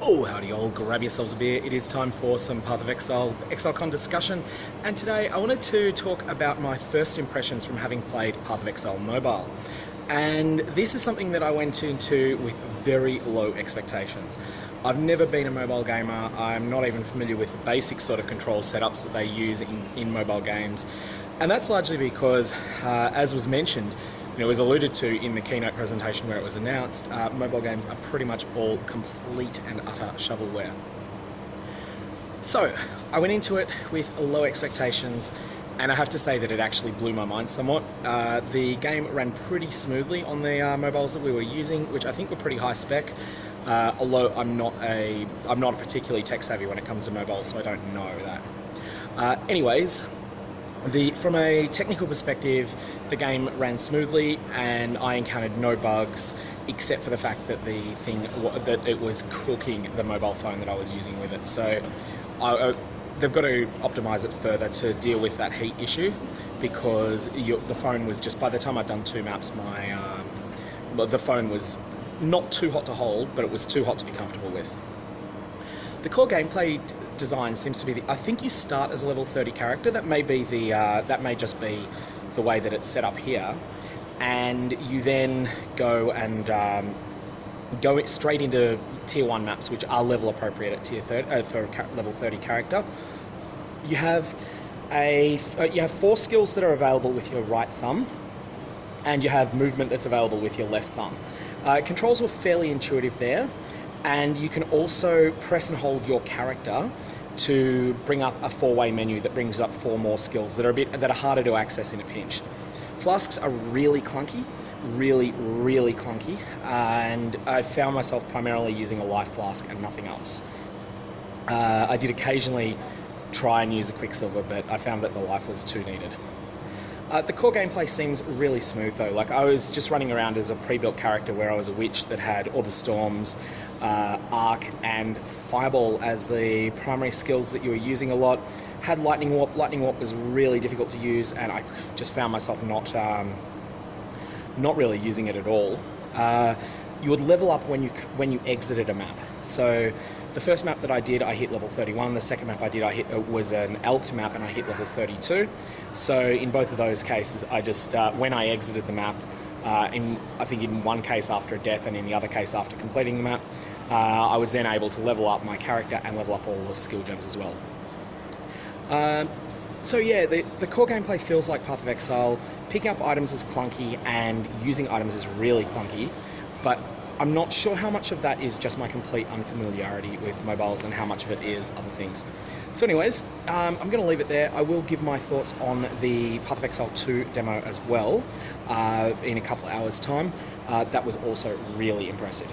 Oh, howdy all, grab yourselves a beer. It is time for some Path of Exile, ExileCon discussion. And today I wanted to talk about my first impressions from having played Path of Exile Mobile. And this is something that I went into with very low expectations. I've never been a mobile gamer. I'm not even familiar with the basic sort of control setups that they use in mobile games. And that's largely because, as was mentioned, it was alluded to in the keynote presentation where it was announced, mobile games are pretty much all complete and utter shovelware. So, I went into it with low expectations, and I have to say that it actually blew my mind somewhat. The game ran pretty smoothly on the mobiles that we were using, which I think were pretty high spec, although I'm not particularly tech savvy when it comes to mobiles, so I don't know that. Anyways, from a technical perspective, the game ran smoothly and I encountered no bugs except for the fact that that it was cooking the mobile phone that I was using with it. So they've got to optimize it further to deal with that heat issue, because the phone was just, by the time I'd done 2 maps, the phone was not too hot to hold, but it was too hot to be comfortable with. The core gameplay design seems to be I think you start as a level 30 character. That may be that may just be the way that it's set up here, and you then go and go straight into tier 1 maps, which are level appropriate at tier 30 for a level 30 character. You have 4 skills that are available with your right thumb, and you have movement that's available with your left thumb. Controls were fairly intuitive there. And you can also press and hold your character to bring up a 4-way menu that brings up 4 more skills that are harder to access in a pinch. Flasks are really clunky, really clunky, and I found myself primarily using a life flask and nothing else. I did occasionally try and use a Quicksilver, but I found that the life was too needed. The core gameplay seems really smooth though. Like, I was just running around as a pre-built character where I was a witch that had Orb of Storms, Arc and Fireball as the primary skills that you were using a lot. Had Lightning Warp. Lightning Warp was really difficult to use, and I just found myself not really using it at all. You would level up when you exited a map. So the first map that I did, I hit level 31. The second map I did, was an Elked map, and I hit level 32. So in both of those cases, I just, when I exited the map, I think in one case after a death and in the other case after completing the map, I was then able to level up my character and level up all the skill gems as well. So yeah, the core gameplay feels like Path of Exile. Picking up items is clunky and using items is really clunky, but I'm not sure how much of that is just my complete unfamiliarity with mobiles and how much of it is other things. So anyways, I'm going to leave it there. I will give my thoughts on the Path of Exile 2 demo as well in a couple of hours' time. That was also really impressive.